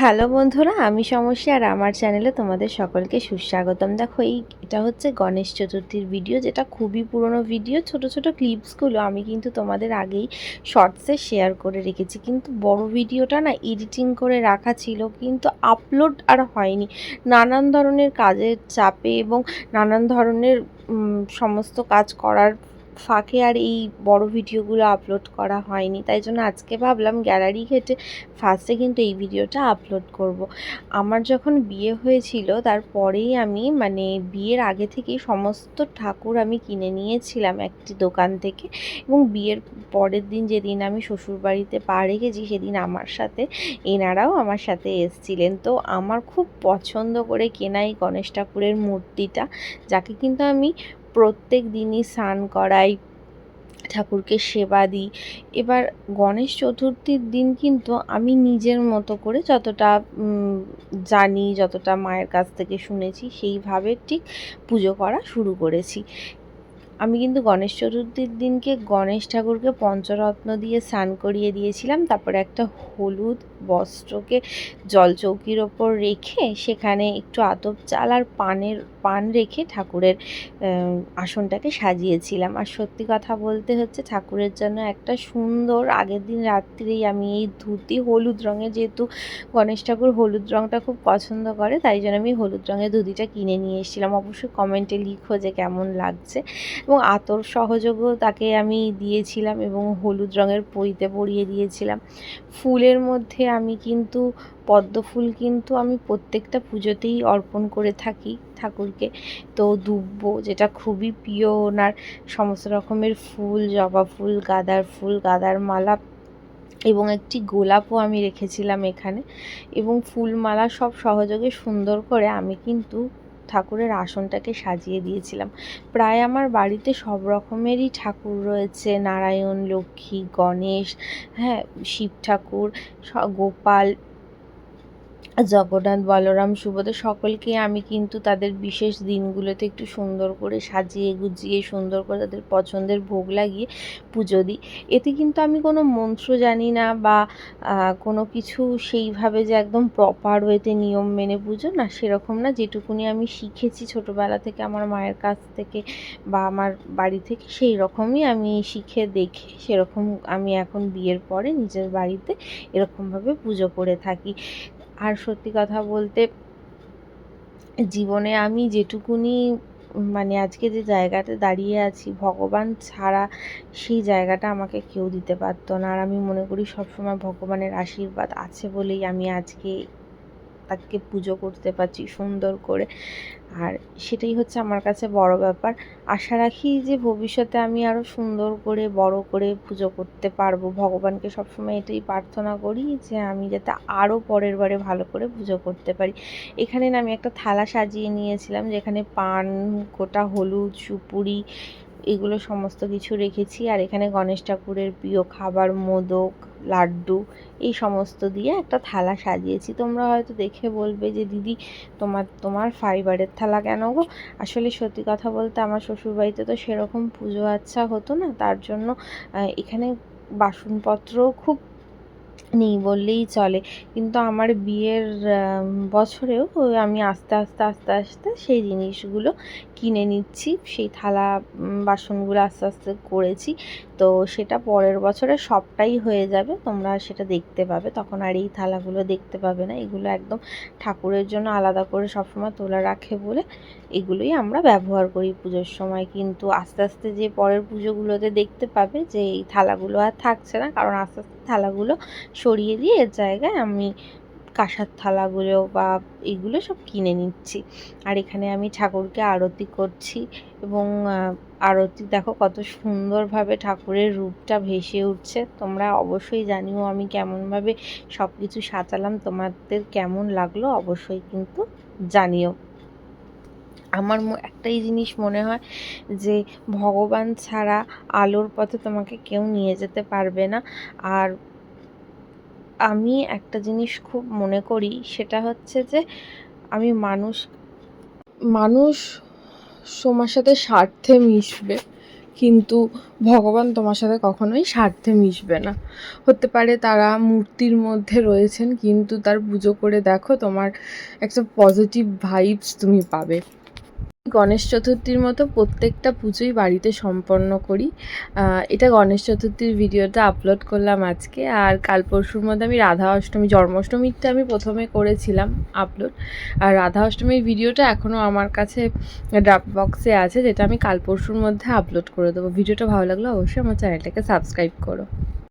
Hello বন্ধুরা, আমি সমস্যা আর আমার চ্যানেলে তোমাদের সকলকে সুস্বাগতম। দেখো, এটা হচ্ছে গণেশ চতুর্থীর ভিডিও, যেটা খুবই পুরনো ভিডিও। ছোট ছোট ক্লিপসগুলো আমি কিন্তু তোমাদের আগেই শর্টসে শেয়ার করে রেখেছি, কিন্তু বড় ভিডিওটা না এডিটিং করে রাখা ছিল, কিন্তু আপলোড আর হয়নি। নানান ধরনের কাজের চাপে এবং নানান ধরনের সমস্ত কাজ করার ফাঁকে আর এই বড় ভিডিওগুলো আপলোড করা হয়নি। তাই জন্য আজকে ভাবলাম গ্যালারি ঘেঁটে ফার্স্টে কিন্তু এই ভিডিওটা আপলোড করব। আমার যখন বিয়ে হয়েছিল তারপরেই আমি বিয়ের আগে থেকেই সমস্ত ঠাকুর আমি কিনে নিয়েছিলাম একটি দোকান থেকে, এবং বিয়ের পরের দিন যেদিন আমি শ্বশুরবাড়িতে পা রেখেছি সেদিন এনারাও আমার সাথে এসছিলেন। তো আমার খুব পছন্দ করে কেনা এই গণেশ ঠাকুরের মূর্তিটা, যাকে কিন্তু আমি প্রত্যেক দিনই স্নান করাই, ঠাকুরকে সেবা দিই। এবার গণেশ চতুর্থীর দিন কিন্তু আমি নিজের মতো করে যতটা জানি, যতটা মায়ের কাছ থেকে শুনেছি, সেইভাবে ঠিক পুজো করা শুরু করেছি। আমি কিন্তু গণেশ চতুর্থীর দিনকে গণেশ ঠাকুরকে পঞ্চরত্ন দিয়ে স্নান করিয়ে দিয়েছিলাম। তারপরে একটা হলুদ বস্ত্রকে জলচৌকির ওপর রেখে সেখানে একটু আতপ চাল আর পান রেখে ঠাকুরের আসনটাকে সাজিয়েছিলাম। আর সত্যি কথা বলতে হচ্ছে, ঠাকুরের জন্য একটা সুন্দর, আগের দিন রাত্রেই আমি এই ধুতি হলুদ রঙের, যেহেতু গণেশ ঠাকুর হলুদ রঙটা খুব পছন্দ করে, তাই জন্য আমি হলুদ রঙের ধুতিটা কিনে নিয়ে এসেছিলাম। অবশ্যই কমেন্টে লিখো যে কেমন লাগছে। এবং আতর সহযোগেও তাকে আমি দিয়েছিলাম এবং হলুদ রঙের পইতে পরিয়ে দিয়েছিলাম। ফুলের মধ্যে আমি কিন্তু পদ্ম ফুল কিন্তু আমি প্রত্যেকটা পুজোতেই অর্পণ করে থাকি ঠাকুরকে। তো দুব্ব, যেটা খুবই প্রিয় ওনার, সমস্ত রকমের ফুল, জবা ফুল, গাঁদার মালা এবং একটি গোলাপও আমি রেখেছিলাম এখানে, এবং ফুলমালা সব সহযোগে সুন্দর করে আমি কিন্তু ঠাকুরের আসনটাকে সাজিয়ে দিয়েছিলাম। প্রায় আমার বাড়িতে সব রকমেরই ঠাকুর রয়েছে, নারায়ণ, লক্ষ্মী, গণেশ, হ্যাঁ, শিব ঠাকুর, গোপাল, জগন্নাথ, বলরাম, সুভদ্রা, সকলকে আমি কিন্তু তাদের বিশেষ দিনগুলোতে একটু সুন্দর করে সাজিয়ে গুজিয়ে সুন্দর করে তাদের পছন্দের ভোগ লাগিয়ে পুজো দিই। এতে কিন্তু আমি কোনো মন্ত্র জানি না বা কোনো কিছু সেইভাবে যে একদম প্রপার ওয়েতে নিয়ম মেনে পুজো, না সেরকম না। যেটুকুনি আমি শিখেছি ছোটোবেলা থেকে আমার মায়ের কাছ থেকে বা আমার বাড়ি থেকে, সেই রকমই আমি শিখে দেখে সেরকম আমি এখন বিয়ের পরে নিজের বাড়িতে এরকমভাবে পুজো করে থাকি। আর সত্যি কথা বলতে, জীবনে আমি যেটুকুনি আজকে যে জায়গাতে দাঁড়িয়ে আছি, ভগবান ছাড়া সেই জায়গাটা আমাকে কেউ দিতে পারতো না। আর আমি মনে করি সবসময় ভগবানের আশীর্বাদ আছে বলেই আমি আজকে তাকে পুজো করতে পারছি সুন্দর করে। আর সেটাই হচ্ছে আমার কাছে বড় ব্যাপার। আশা রাখি যে ভবিষ্যতে আমি আরও সুন্দর করে বড় করে পুজো করতে পারবো। ভগবানকে সবসময় এটাই প্রার্থনা করি যে আমি যাতে আরও পরের বারে ভালো করে পুজো করতে পারি। এখানে না আমি একটা থালা সাজিয়ে নিয়েছিলাম, যেখানে পান, গোটা হলুদ, সুপুরি, এগুলো সমস্ত কিছু রেখেছি। আর এখানে গণেশ ঠাকুরের প্রিয় খাবার মোদক, লাড্ডু, এই সমস্ত দিয়ে একটা থালা সাজিয়েছি। তোমরা হয়তো দেখে বলবে যে দিদি, তোমার ফাইবারের থালা কেন গো? আসলে সত্যি কথা বলতে আমার শ্বশুরবাড়িতে তো সেরকম পুজো আচ্ছা হতো না, তার জন্য এখানে বাসনপত্রও খুব নেই বললেই চলে। কিন্তু আমার বিয়ের বছরেও আমি আস্তে আস্তে সেই জিনিসগুলো কিনে নিচ্ছি, সেই থালা বাসনগুলো আস্তে আস্তে করেছি। তো সেটা পরের বছরে সবটাই হয়ে যাবে, তোমরা সেটা দেখতে পাবে। তখন আর এই থালাগুলো দেখতে পাবে না। এগুলো একদম ঠাকুরের জন্য আলাদা করে সবসময় তোলা রাখে বলে এগুলোই আমরা ব্যবহার করি পুজোর সময়। কিন্তু আস্তে আস্তে যে পরের পুজোগুলোতে দেখতে পাবে যে এই থালাগুলো আর থাকছে না, কারণ আস্তে আস্তে থালাগুলো সরিয়ে দিয়ে এর জায়গায় আমি কাঁসার থালাগুলো বা এইগুলো সব কিনে নিচ্ছি। আর এখানে আমি ঠাকুরকে আরতি করছি, এবং আরতি দেখো কত সুন্দরভাবে ঠাকুরের রূপটা ভেসে উঠছে। তোমরা অবশ্যই জানিও আমি কেমনভাবে সব কিছু সাজালাম, তোমাদের কেমন লাগলো অবশ্যই কিন্তু জানিও। আমার একটাই জিনিস মনে হয় যে ভগবান ছাড়া আলোর পথে তোমাকে কেউ নিয়ে যেতে পারবে না। আর আমি একটা জিনিস খুব মনে করি, সেটা হচ্ছে যে আমি মানুষ তোমার সাথে স্বার্থে মিশবে, কিন্তু ভগবান তোমার সাথে কখনোই স্বার্থে মিশবে না। হতে পারে তারা মূর্তির মধ্যে রয়েছেন, কিন্তু তার পুজো করে দেখো, তোমার একটা পজিটিভ ভাইবস তুমি পাবে। গণেশ চতুর্থীর মতো প্রত্যেকটা পুজোই বাড়িতে সম্পন্ন করি। এটা গণেশ চতুর্থীর ভিডিওটা আপলোড করলাম আজকে। আর কাল পরশুর মধ্যে আমি রাধা অষ্টমী, জন্মাষ্টমীরটা আমি প্রথমে করেছিলাম আপলোড, আর রাধা অষ্টমীর ভিডিওটা এখনও আমার কাছে ড্রাফট বক্সে আছে, যেটা আমি কাল পরশুর মধ্যে আপলোড করে দেবো। ভিডিওটা ভালো লাগলে অবশ্যই আমার চ্যানেলটাকে সাবস্ক্রাইব করো।